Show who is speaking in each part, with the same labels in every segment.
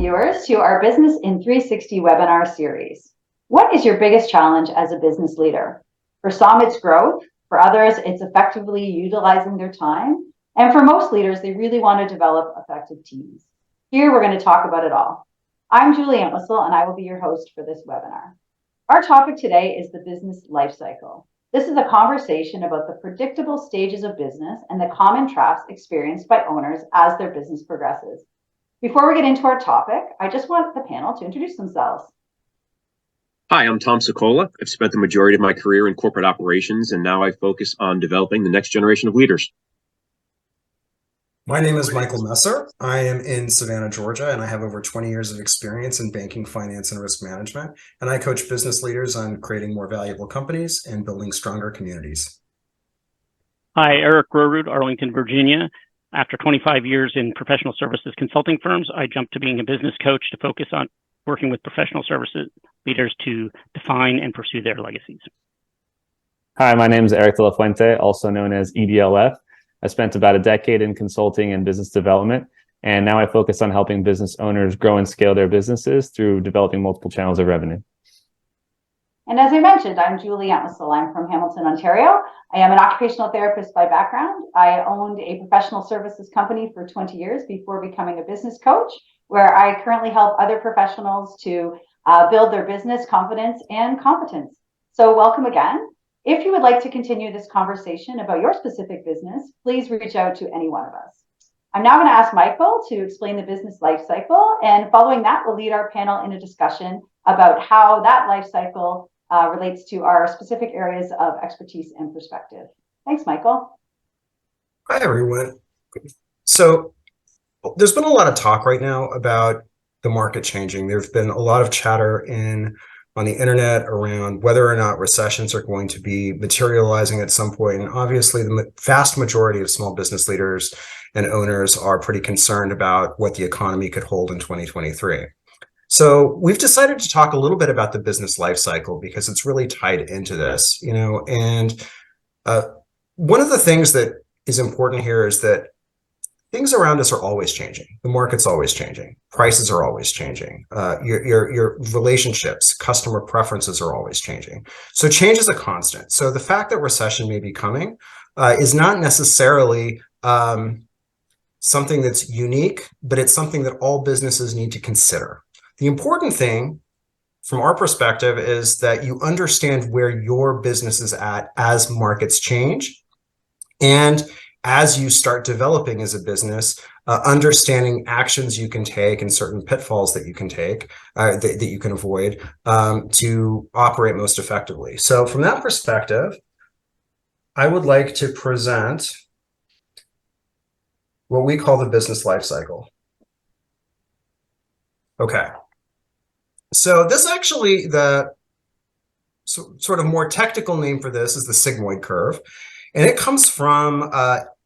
Speaker 1: viewers, to our Business in 360 webinar series. What is your biggest challenge as a business leader? For some, it's growth. For others, it's effectively utilizing their time. And for most leaders, they really want to develop effective teams. Here, we're going to talk about it all. I'm Julie Entwistle, and I will be your host for this webinar. Our topic today is the business lifecycle. This is a conversation about the predictable stages of business and the common traps experienced by owners as their business progresses. Before we get into our topic, I just want the panel to introduce themselves.
Speaker 2: Hi, I'm Tom Sokola. I've spent the majority of my career in corporate operations, and now I focus on developing the next generation of leaders.
Speaker 3: My name is Michael Messer. I am in Savannah, Georgia, and I have over 20 years of experience in banking, finance, and risk management. And I coach business leaders on creating more valuable companies and building stronger communities.
Speaker 4: Hi, Eric Rorud, Arlington, Virginia. After 25 years in professional services consulting firms, I jumped to being a business coach to focus on working with professional services leaders to define and pursue their legacies.
Speaker 5: Hi, my name is Eric De La Fuente, also known as EDLF. I spent about a decade in consulting and business development, and now I focus on helping business owners grow and scale their businesses through developing multiple channels of revenue.
Speaker 1: And as I mentioned, I'm Julie Entwistle. I'm from Hamilton, Ontario. I am an occupational therapist by background. I owned a professional services company for 20 years before becoming a business coach, where I currently help other professionals to build their business confidence and competence. So welcome again. If you would like to continue this conversation about your specific business, please reach out to any one of us. I'm now going to ask Michael to explain the business life cycle, and following that, we'll lead our panel in a discussion about how that life cycle relates to our specific areas of expertise and perspective. Thanks, Michael.
Speaker 3: Hi, everyone. So there's been a lot of talk right now about the market changing. There's been a lot of chatter on the internet around whether or not recessions are going to be materializing at some point. And obviously, the vast majority of small business leaders and owners are pretty concerned about what the economy could hold in 2023. So we've decided to talk a little bit about the business life cycle because it's really tied into this, and one of the things that is important here is that things around us are always changing. The market's always changing. Prices are always changing. Your relationships, customer preferences are always changing. So change is a constant. So the fact that recession may be coming is not necessarily something that's unique, but it's something that all businesses need to consider. The important thing from our perspective is that you understand where your business is at as markets change. And as you start developing as a business, understanding actions you can take and certain pitfalls that you can take, that you can avoid to operate most effectively. So from that perspective, I would like to present what we call the business life cycle. Okay. So this actually, the sort of more technical name for this is the sigmoid curve. And it comes from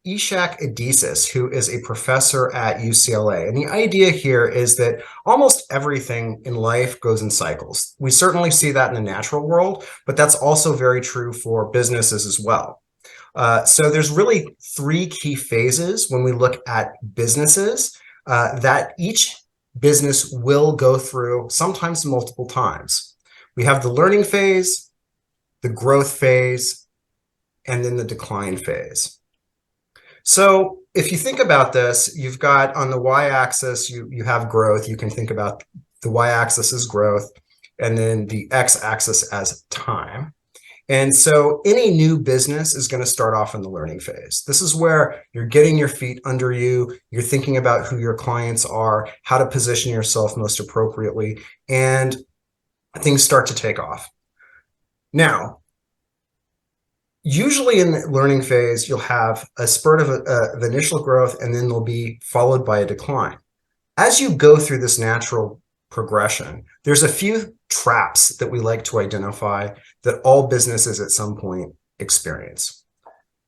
Speaker 3: Ishak Adizes, who is a professor at UCLA. And the idea here is that almost everything in life goes in cycles. We certainly see that in the natural world, but that's also very true for businesses as well. So there's really three key phases when we look at businesses that each business will go through, sometimes multiple times. We have the learning phase, the growth phase, and then the decline phase. So if you think about this, you've got on the y-axis, you have growth. You can think about the y-axis as growth, and then the x-axis as time. And so any new business is going to start off in the learning phase. This is where you're getting your feet under you. You're thinking about who your clients are, how to position yourself most appropriately, and things start to take off. Now, usually in the learning phase, you'll have a spurt of initial growth, and then they'll be followed by a decline. As you go through this natural progression, there's a few traps that we like to identify that all businesses at some point experience.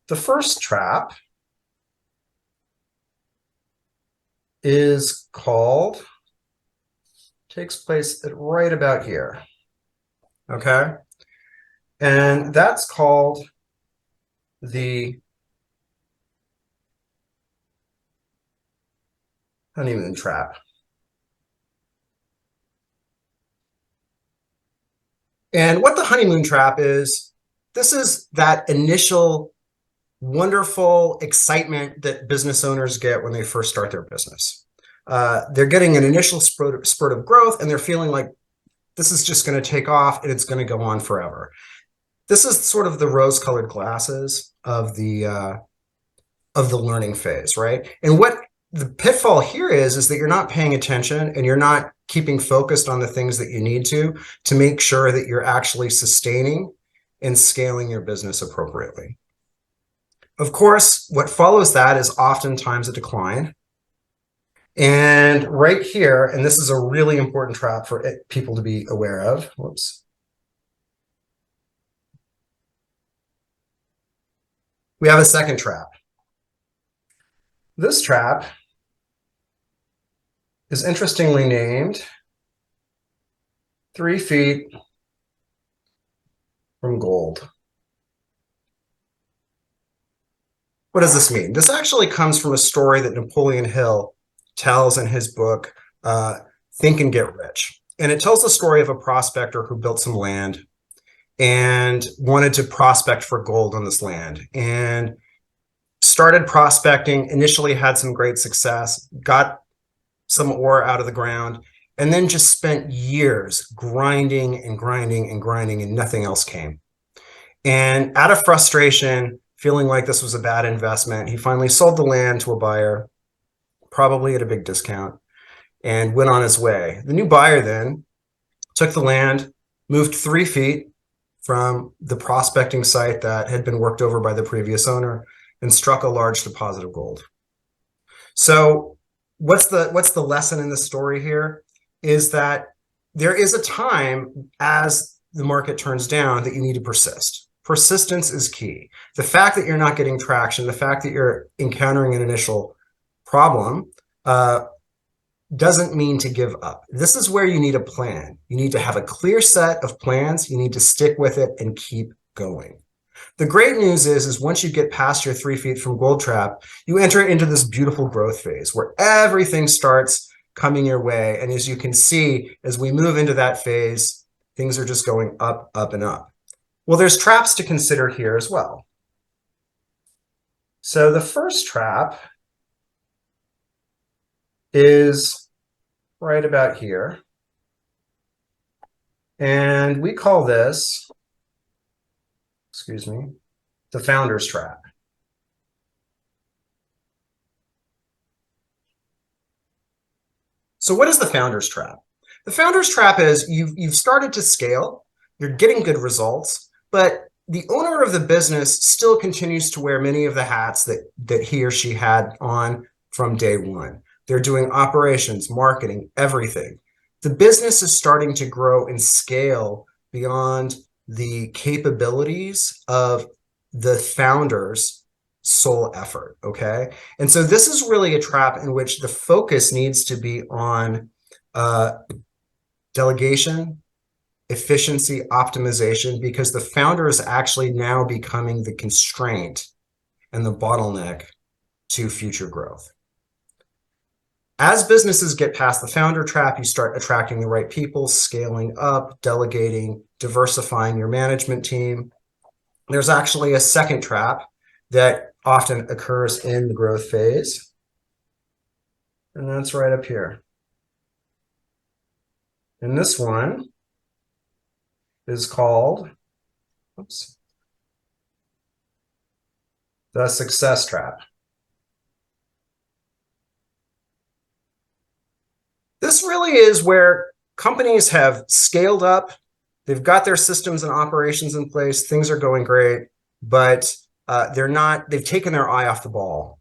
Speaker 3: The first trap is called, takes place at right about here, okay? And that's called the honeymoon trap. And what the honeymoon trap is, this is that initial wonderful excitement that business owners get when they first start their business. They're getting an initial spurt of growth, and they're feeling like this is just going to take off and it's going to go on forever. This is sort of the rose-colored glasses of the learning phase, right? And what the pitfall here is that you're not paying attention and you're not keeping focused on the things that you need to make sure that you're actually sustaining and scaling your business appropriately. Of course, what follows that is oftentimes a decline. And right here, and this is a really important trap for people to be aware of. Whoops. We have a second trap. This trap is interestingly named 3 feet from gold. What does this mean? This actually comes from a story that Napoleon Hill tells in his book, Think and Get Rich. And it tells the story of a prospector who built some land and wanted to prospect for gold on this land, and started prospecting, initially had some great success, got some ore out of the ground, and then just spent years grinding and grinding and grinding, and nothing else came. And out of frustration, feeling like this was a bad investment, he finally sold the land to a buyer, probably at a big discount, and went on his way. The new buyer then took the land, moved 3 feet from the prospecting site that had been worked over by the previous owner, and struck a large deposit of gold. So what's the lesson in the story here is that there is a time as the market turns down that you need to persist. Persistence is key. The fact that you're not getting traction, the fact that you're encountering an initial problem doesn't mean to give up. This is where you need a plan. You need to have a clear set of plans. You need to stick with it and keep going. The great news is once you get past your 3 feet from gold trap, you enter into this beautiful growth phase where everything starts coming your way. And as you can see, as we move into that phase, things are just going up, up, and up. Well, there's traps to consider here as well. So the first trap is right about here. And we call this, excuse me, the founder's trap. So what is the founder's trap? The founder's trap is you've started to scale, you're getting good results, but the owner of the business still continues to wear many of the hats that he or she had on from day one. They're doing operations, marketing, everything. The business is starting to grow and scale beyond the capabilities of the founder's sole effort, okay? And so this is really a trap in which the focus needs to be on delegation, efficiency, optimization, because the founder is actually now becoming the constraint and the bottleneck to future growth. As businesses get past the founder trap, you start attracting the right people, scaling up, delegating, diversifying your management team. There's actually a second trap that often occurs in the growth phase, and that's right up here. And this one is called, oops, the success trap. This really is where companies have scaled up, they've got their systems and operations in place, things are going great, but they've taken their eye off the ball.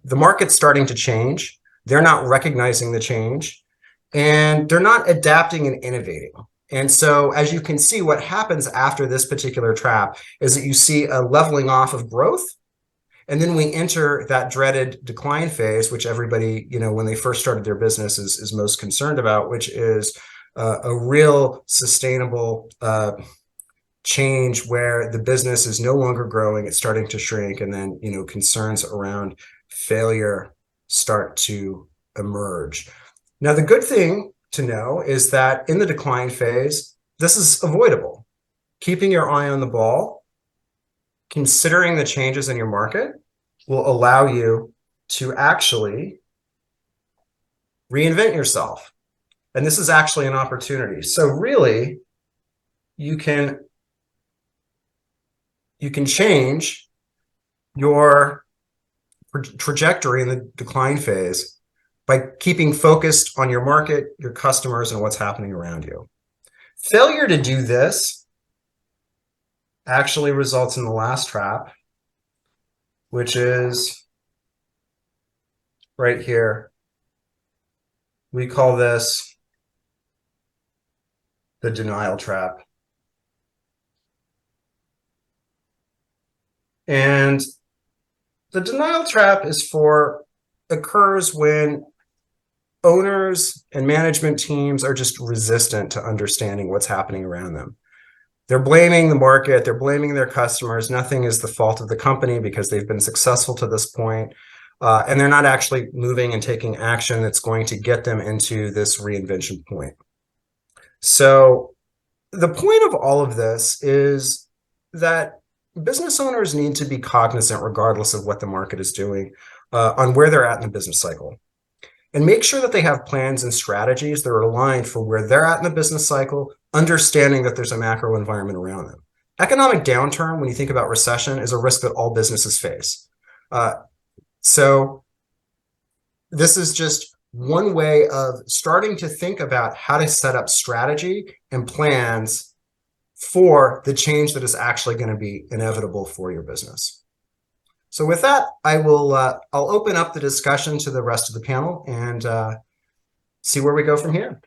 Speaker 3: The market's starting to change, they're not recognizing the change, and they're not adapting and innovating. And so as you can see, what happens after this particular trap is that you see a leveling off of growth. And then we enter that dreaded decline phase, which everybody, when they first started their business is most concerned about, which is a real sustainable change where the business is no longer growing, it's starting to shrink. And then, concerns around failure start to emerge. Now, the good thing to know is that in the decline phase, this is avoidable. keeping your eye on the ball, considering the changes in your market will allow you to actually reinvent yourself. And this is actually an opportunity. So really, you can change your trajectory in the decline phase by keeping focused on your market, your customers, and what's happening around you. Failure to do this actually results in the last trap, which is right here. We call this the denial trap. And the denial trap occurs when owners and management teams are just resistant to understanding what's happening around them. They're blaming the market, they're blaming their customers. Nothing is the fault of the company because they've been successful to this point. And they're not actually moving and taking action that's going to get them into this reinvention point. So the point of all of this is that business owners need to be cognizant, regardless of what the market is doing, on where they're at in the business cycle. And make sure that they have plans and strategies that are aligned for where they're at in the business cycle, understanding that there's a macro environment around them. Economic downturn, when you think about recession, is a risk that all businesses face. So this is just one way of starting to think about how to set up strategy and plans for the change that is actually going to be inevitable for your business. So with that, I'll open up the discussion to the rest of the panel and see where we go from here.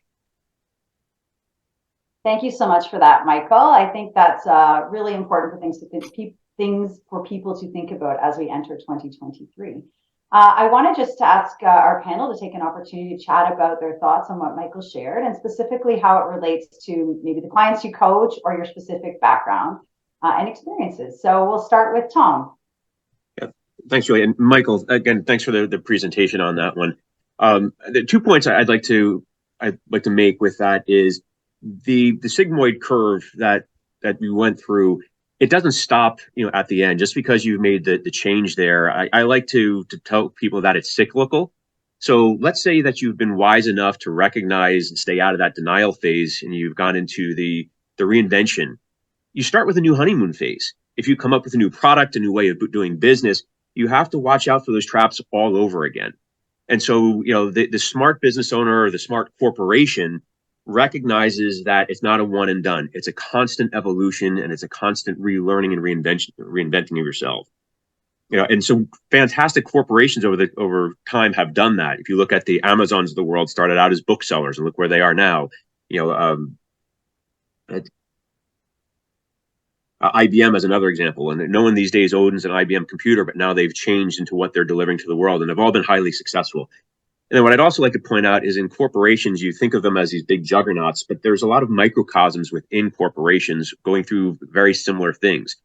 Speaker 1: Thank you so much for that, Michael. I think that's really important for things for people to think about as we enter 2023. I wanted just to ask our panel to take an opportunity to chat about their thoughts on what Michael shared, and specifically how it relates to maybe the clients you coach or your specific background and experiences. So we'll start with Tom.
Speaker 2: Yeah, thanks, Julie. And Michael, again, thanks for the presentation on that one. The 2 points I'd like to make with that is the sigmoid curve that we went through. It doesn't stop, at the end just because you've made the change there. I like to tell people that it's cyclical. So let's say that you've been wise enough to recognize and stay out of that denial phase, and you've gone into the reinvention. You start with a new honeymoon phase. If you come up with a new product, a new way of doing business, you have to watch out for those traps all over again. And so, the smart business owner or the smart corporation recognizes that it's not a one and done. It's a constant evolution, and it's a constant relearning and reinventing of yourself. And so fantastic corporations over time have done that. If you look at the Amazons of the world, started out as booksellers, and look where they are now. IBM as another example, and no one these days owns an IBM computer, but now they've changed into what they're delivering to the world, and they've all been highly successful. And then what I'd also like to point out is in corporations, you think of them as these big juggernauts, but there's a lot of microcosms within corporations going through very similar things.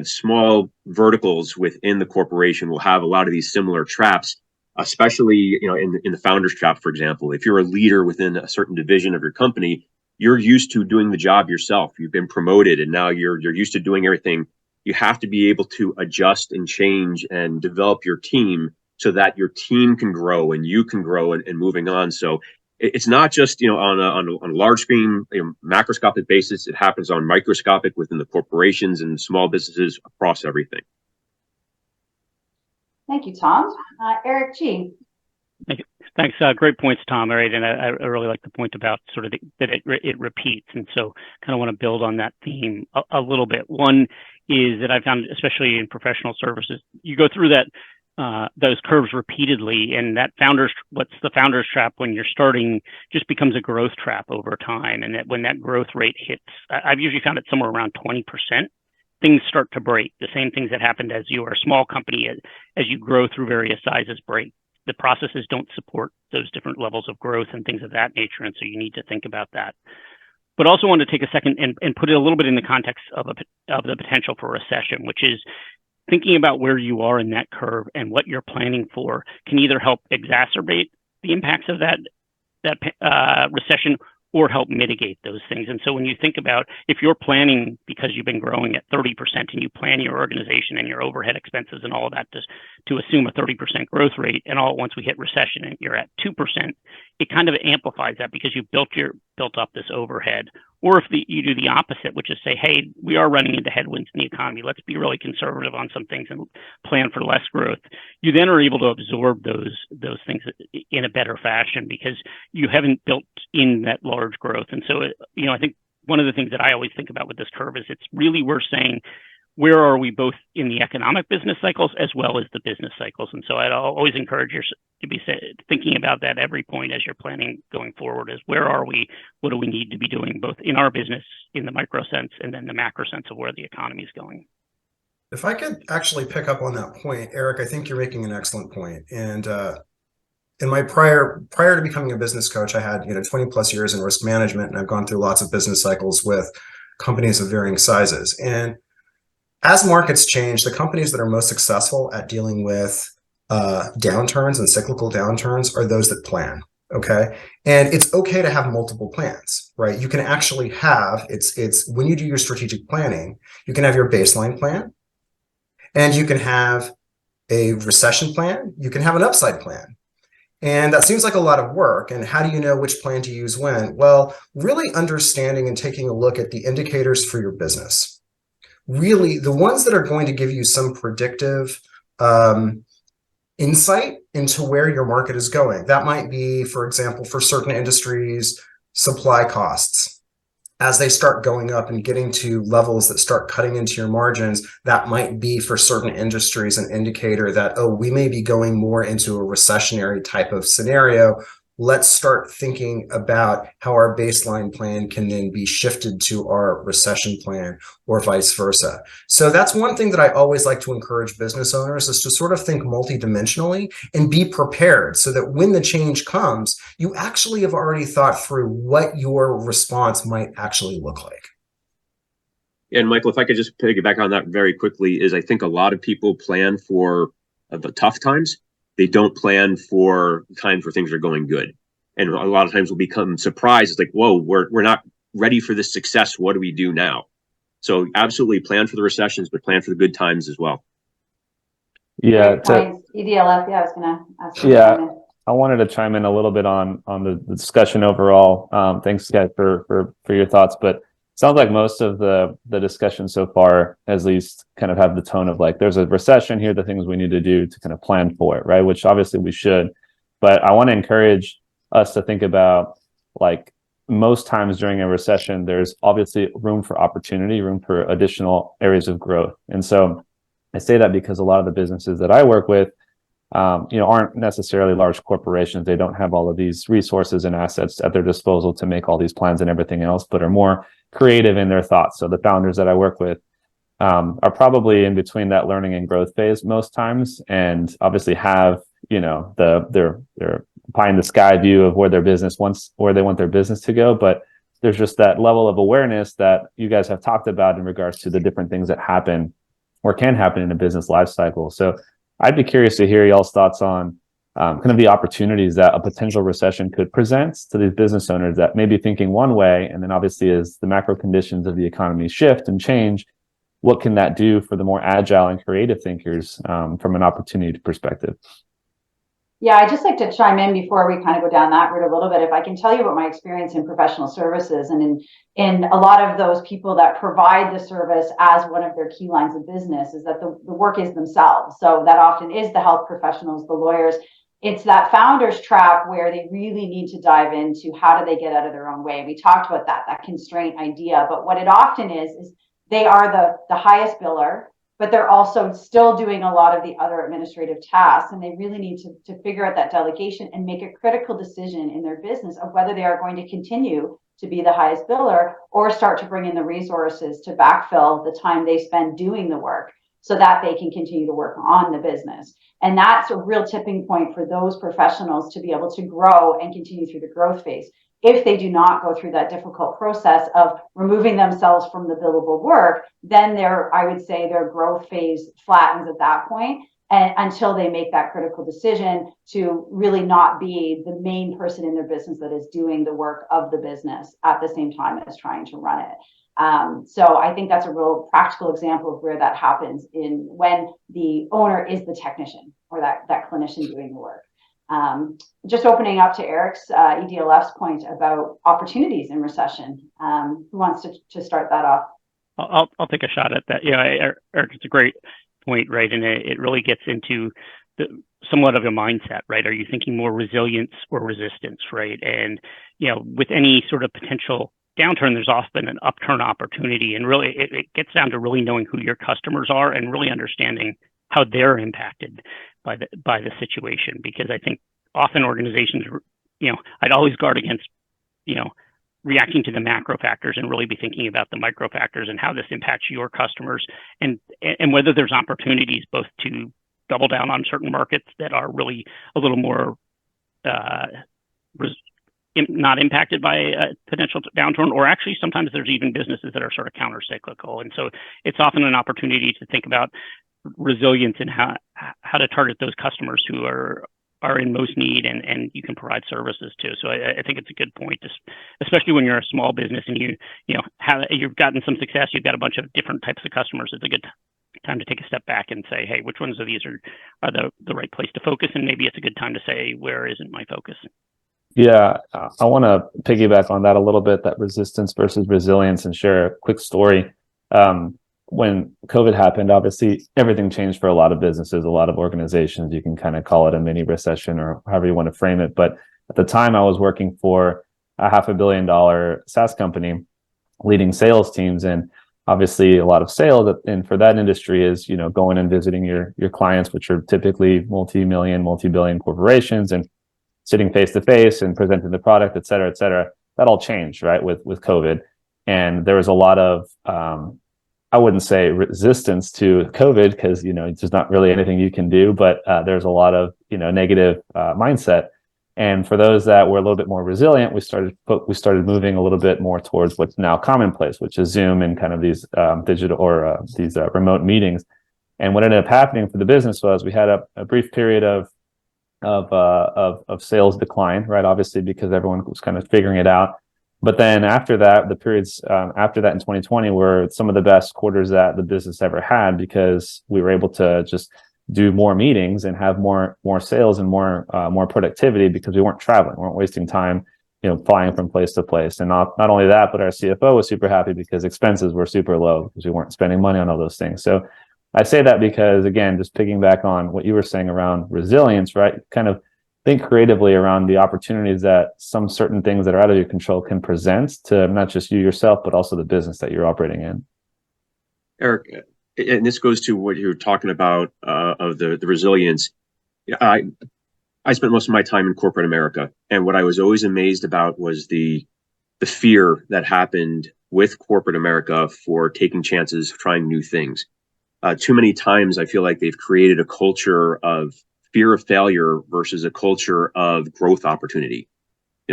Speaker 2: Small verticals within the corporation will have a lot of these similar traps, especially in the founder's trap, for example. If you're a leader within a certain division of your company, you're used to doing the job yourself. You've been promoted, and now you're used to doing everything. You have to be able to adjust and change and develop your team so that your team can grow and you can grow and moving on. So it's not just on a large screen, macroscopic basis. It happens on microscopic within the corporations and small businesses across everything.
Speaker 1: Thank you, Tom. Eric G.
Speaker 4: Thank you. Thanks. Great points, Tom. All right, and I really like the point about sort of that it repeats, and so kind of want to build on that theme a little bit. One is that I found, especially in professional services, you go through those curves repeatedly, and what's the founder's trap when you're starting just becomes a growth trap over time. And that when that growth rate hits, I've usually found it somewhere around 20%, things start to break. The same things that happened as you are a small company, as you grow through various sizes, break. The processes don't support those different levels of growth and things of that nature. And so you need to think about that. But also want to take a second and put it a little bit in the context of the potential for recession, which is thinking about where you are in that curve and what you're planning for can either help exacerbate the impacts of that recession or help mitigate those things. And so when you think about if you're planning because you've been growing at 30% and you plan your organization and your overhead expenses and all of that to assume a 30% growth rate, and all at once we hit recession and you're at 2%, it kind of amplifies that because you've built up this overhead. Or if you do the opposite, which is say, hey, we are running into headwinds in the economy, let's be really conservative on some things and plan for less growth, you then are able to absorb those things in a better fashion because you haven't built in that large growth. And so, I think one of the things that I always think about with this curve is it's really worth saying, where are we both in the economic business cycles as well as the business cycles? And so I'd always encourage you to be thinking about that every point as you're planning going forward is where are we? What do we need to be doing both in our business in the micro sense and then the macro sense of where the economy is going?
Speaker 3: If I could actually pick up on that point, Eric, I think you're making an excellent point. And in my prior to becoming a business coach, I had 20 plus years in risk management, and I've gone through lots of business cycles with companies of varying sizes. And as markets change, the companies that are most successful at dealing with downturns and cyclical downturns are those that plan. Okay. And it's okay to have multiple plans, right? You can actually have, it's when you do your strategic planning, you can have your baseline plan and you can have a recession plan. You can have an upside plan. And that seems like a lot of work. And how do you know which plan to use when? Well, really understanding and taking a look at the indicators for your business. Really, the ones that are going to give you some predictive insight into where your market is going. That might be, for example, for certain industries, supply costs. As they start going up and getting to levels that start cutting into your margins, that might be for certain industries an indicator that, oh, we may be going more into a recessionary type of scenario. Let's start thinking about how our baseline plan can then be shifted to our recession plan or vice versa. So that's one thing that I always like to encourage business owners is to sort of think multidimensionally and be prepared so that when the change comes, you actually have already thought through what your response might actually look like.
Speaker 2: And Michael, if I could just piggyback on that very quickly, is I think a lot of people plan for the tough times. They don't plan for times where things are going good. And a lot of times we'll become surprised. It's like, whoa, we're not ready for this success. What do we do now? So absolutely plan for the recessions, but plan for the good times as well.
Speaker 5: Yeah.
Speaker 1: EDLF, I was going to ask you.
Speaker 5: Yeah, I wanted to chime in a little bit on the discussion overall. Thanks, guys, for your thoughts. But sounds like most of the discussion so far, at least, kind of have the tone of like, there's a recession, here are the things we need to do to kind of plan for it, right? Which obviously we should. But I want to encourage us to think about, like, most times during a recession, there's obviously room for opportunity, room for additional areas of growth. And so I say that because a lot of the businesses that I work with, aren't necessarily large corporations. They don't have all of these resources and assets at their disposal to make all these plans and everything else, but are more creative in their thoughts. So the founders that I work with are probably in between that learning and growth phase most times, and obviously have their pie in the sky view of where their business wants, where they want their business to go. But there's just that level of awareness that you guys have talked about in regards to the different things that happen or can happen in a business life cycle. So I'd be curious to hear y'all's thoughts on kind of the opportunities that a potential recession could present to these business owners that may be thinking one way, and then obviously as the macro conditions of the economy shift and change, what can that do for the more agile and creative thinkers from an opportunity perspective?
Speaker 1: Yeah, I'd just like to chime in before we kind of go down that route a little bit. If I can tell you about my experience in professional services and in a lot of those people that provide the service as one of their key lines of business, is that the work is themselves. So that often is the health professionals, the lawyers. It's that founder's trap where they really need to dive into how do they get out of their own way. We talked about that constraint idea, but what it often is they are the highest biller, but they're also still doing a lot of the other administrative tasks. And they really need to figure out that delegation and make a critical decision in their business of whether they are going to continue to be the highest biller or start to bring in the resources to backfill the time they spend doing the work so that they can continue to work on the business. And that's a real tipping point for those professionals to be able to grow and continue through the growth phase. If they do not go through that difficult process of removing themselves from the billable work, then I would say their growth phase flattens at that point. and until they make that critical decision to really not be the main person in their business that is doing the work of the business at the same time as trying to run it. So I think that's a real practical example of where that happens in when the owner is the technician or that clinician doing the work. Just opening up to Eric's EDLF's point about opportunities in recession. Who wants to start that off?
Speaker 4: I'll take a shot at that. Yeah, Eric, it's a great point, right? And it really gets into somewhat of a mindset, right? Are you thinking more resilience or resistance, right? And with any sort of potential downturn, there's often an upturn opportunity, and really it gets down to really knowing who your customers are and really understanding how they're impacted by the situation. Because I think often organizations, I'd always guard against, reacting to the macro factors and really be thinking about the micro factors and how this impacts your customers and whether there's opportunities both to double down on certain markets that are really a little more not impacted by a potential downturn, or actually sometimes there's even businesses that are sort of counter-cyclical. And so it's often an opportunity to think about resilience and how to target those customers who are in most need and you can provide services to. So I think it's a good point, especially when you're a small business and you've gotten some success, you've got a bunch of different types of customers. It's a good time to take a step back and say, hey, which ones of these are the right place to focus? And maybe it's a good time to say, where isn't my focus?
Speaker 5: Yeah, I want to piggyback on that a little bit, that resistance versus resilience, and share a quick story. When COVID happened, obviously everything changed for a lot of businesses, a lot of organizations. You can kind of call it a mini recession or however you want to frame it. But at the time I was working for a $500 million SaaS company, leading sales teams. And obviously a lot of sales and for that industry is, going and visiting your clients, which are typically multi-million, multi-billion corporations, and sitting face to face and presenting the product, et cetera, et cetera. That all changed, right, with COVID. And there was a lot of, I wouldn't say resistance to COVID because, there's not really anything you can do, but there's a lot of, negative mindset. And for those that were a little bit more resilient, we started moving a little bit more towards what's now commonplace, which is Zoom and kind of these digital or these remote meetings. And what ended up happening for the business was we had a brief period of sales decline, right? Obviously, because everyone was kind of figuring it out. But then after that, the periods after that in 2020 were some of the best quarters that the business ever had, because we were able to just do more meetings and have more sales and more productivity because we weren't traveling, we weren't wasting time, flying from place to place. And not only that, but our CFO was super happy because expenses were super low because we weren't spending money on all those things. So I say that because, again, just picking back on what you were saying around resilience, right? Kind of think creatively around the opportunities that some certain things that are out of your control can present to not just you yourself, but also the business that you're operating in.
Speaker 2: Eric, and this goes to what you were talking about of the resilience. I spent most of my time in corporate America, and what I was always amazed about was the fear that happened with corporate America for taking chances, trying new things. Too many times I feel like they've created a culture of fear of failure versus a culture of growth opportunity.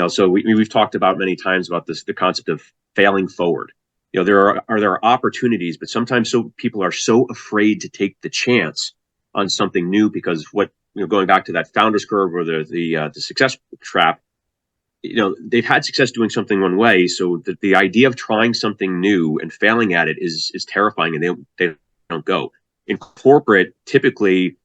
Speaker 2: So we've talked about many times about the concept of failing forward. There are opportunities, but sometimes people are so afraid to take the chance on something new because going back to that founder's curve or the success trap, they've had success doing something one way. So the idea of trying something new and failing at it is terrifying, and they don't go. In corporate, typically,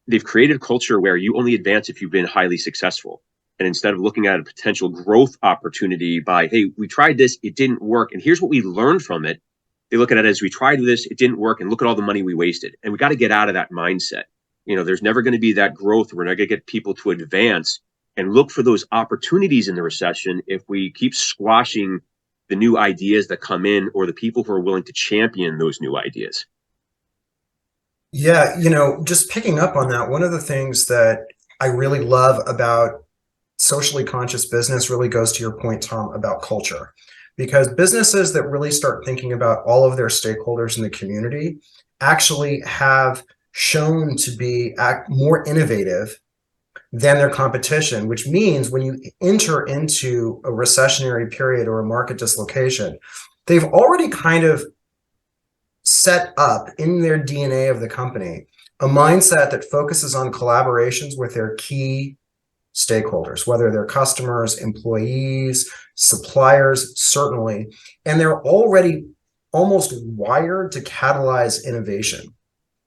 Speaker 2: they've created a culture where you only advance if you've been highly successful. And instead of looking at a potential growth opportunity by, hey, we tried this, it didn't work, and here's what we learned from it, they look at it as, we tried this, it didn't work, and look at all the money we wasted. And we got to get out of that mindset. There's never going to be that growth. We're not going to get people to advance and look for those opportunities in the recession if we keep squashing the new ideas that come in or the people who are willing to champion those new ideas.
Speaker 3: Yeah, just picking up on that, one of the things that I really love about socially conscious business really goes to your point, Tom, about culture. Because businesses that really start thinking about all of their stakeholders in the community actually have shown to be more innovative than their competition, which means when you enter into a recessionary period or a market dislocation, they've already kind of set up in their DNA of the company a mindset that focuses on collaborations with their key stakeholders, whether they're customers, employees, suppliers, certainly, and they're already almost wired to catalyze innovation.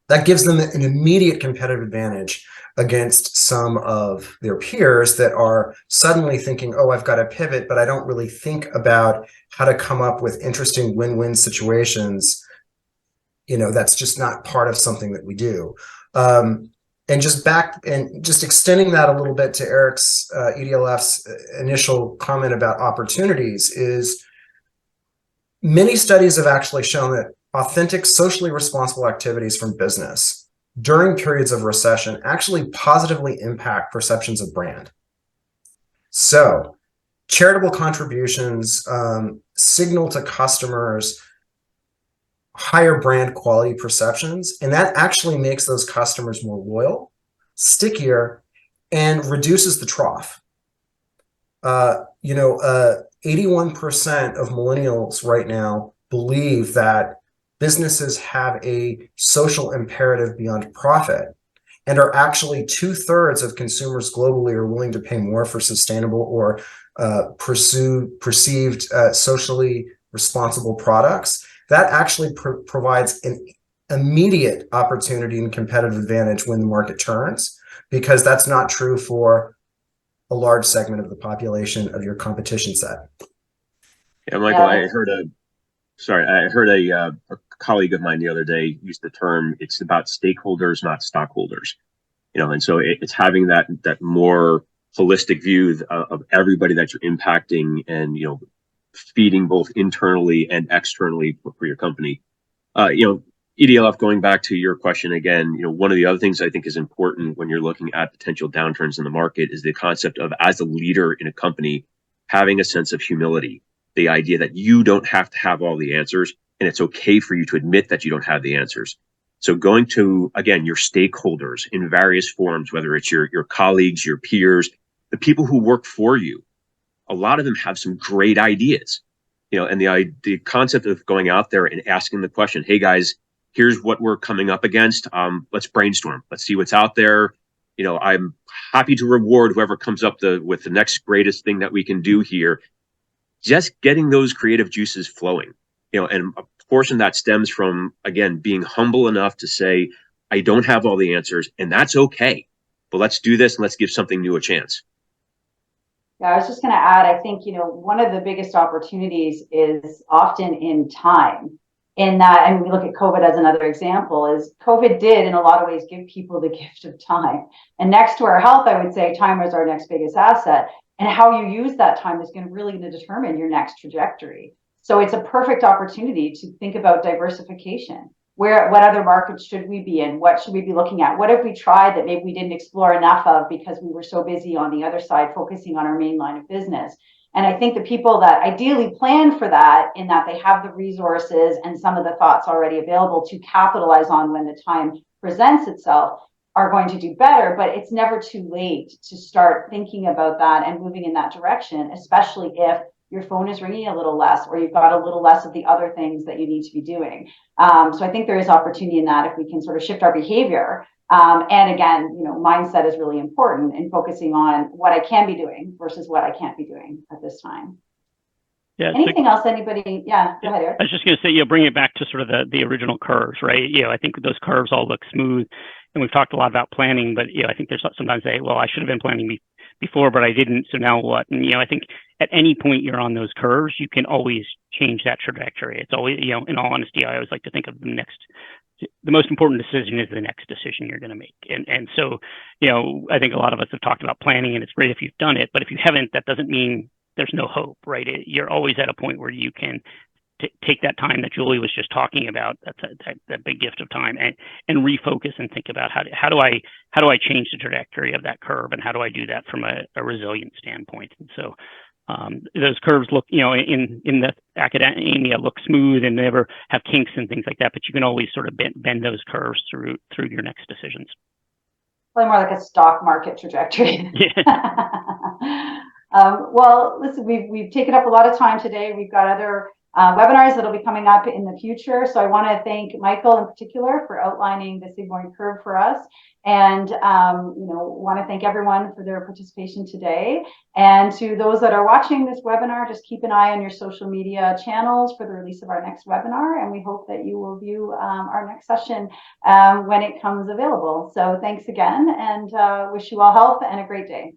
Speaker 3: That gives them an immediate competitive advantage against some of their peers that are suddenly thinking, oh, I've got to pivot, but I don't really think about how to come up with interesting win-win situations. That's just not part of something that we do. And just extending that a little bit to Eric's EDLF's initial comment about opportunities is many studies have actually shown that authentic, socially responsible activities from business during periods of recession actually positively impact perceptions of brand. So charitable contributions signal to customers higher brand quality perceptions, and that actually makes those customers more loyal, stickier, and reduces the trough. 81% of millennials right now believe that businesses have a social imperative beyond profit, and are actually 2/3 of consumers globally are willing to pay more for sustainable or perceived socially responsible products. That actually provides an immediate opportunity and competitive advantage when the market turns, because that's not true for a large segment of the population of your competition set.
Speaker 2: Yeah, Michael, I heard a colleague of mine the other day use the term, it's about stakeholders, not stockholders. And so it's having that more holistic view of everybody that you're impacting, and feeding both internally and externally for your company. EDLF, going back to your question again, one of the other things I think is important when you're looking at potential downturns in the market is the concept of, as a leader in a company, having a sense of humility. The idea that you don't have to have all the answers, and it's okay for you to admit that you don't have the answers. So going to, again, your stakeholders in various forms, whether it's your colleagues, your peers, the people who work for you, a lot of them have some great ideas, and the concept of going out there and asking the question, hey guys, here's what we're coming up against. Let's brainstorm. Let's see what's out there. I'm happy to reward whoever comes up with the next greatest thing that we can do here. Just getting those creative juices flowing, and a portion that stems from, again, being humble enough to say, I don't have all the answers, and that's okay, but let's do this and let's give something new a chance.
Speaker 1: Yeah, I was just going to add, I think, one of the biggest opportunities is often in time. In that, and we look at COVID as another example, is COVID did in a lot of ways give people the gift of time. And next to our health, I would say time is our next biggest asset. And how you use that time is really going to determine your next trajectory. So it's a perfect opportunity to think about diversification. What other markets should we be in? What should we be looking at? What have we tried that maybe we didn't explore enough of because we were so busy on the other side focusing on our main line of business? And I think the people that ideally plan for that, in that they have the resources and some of the thoughts already available to capitalize on when the time presents itself, are going to do better. But it's never too late to start thinking about that and moving in that direction, especially if your phone is ringing a little less, or you've got a little less of the other things that you need to be doing. So I think there is opportunity in that if we can sort of shift our behavior. And again, mindset is really important in focusing on what I can be doing versus what I can't be doing at this time.
Speaker 4: Yeah.
Speaker 1: Anything else? Anybody? Yeah. Go ahead, Eric.
Speaker 4: I was just going to say, bring it back to sort of the original curves, right? I think those curves all look smooth, and we've talked a lot about planning, but I think there's sometimes well, I should have been planning before, but I didn't. So now what? And I think at any point you're on those curves, you can always change that trajectory. It's always, in all honesty, I always like to think of the most important decision is the next decision you're going to make. And so, I think a lot of us have talked about planning, and it's great if you've done it, but if you haven't, that doesn't mean there's no hope, right? You're always at a point where you can take that time that Julie was just talking about, that big gift of time, and refocus and think about how do I change the trajectory of that curve, and how do I do that from a resilient standpoint. And so those curves look, in the academia, look smooth and never have kinks and things like that, but you can always sort of bend those curves through your next decisions.
Speaker 1: Probably more like a stock market trajectory.
Speaker 4: Yeah.
Speaker 1: Well, listen, we've taken up a lot of time today. We've got other webinars that'll be coming up in the future. So I want to thank Michael in particular for outlining the sigmoid curve for us. And, want to thank everyone for their participation today. And to those that are watching this webinar, just keep an eye on your social media channels for the release of our next webinar. And we hope that you will view our next session when it comes available. So thanks again, and wish you all health and a great day.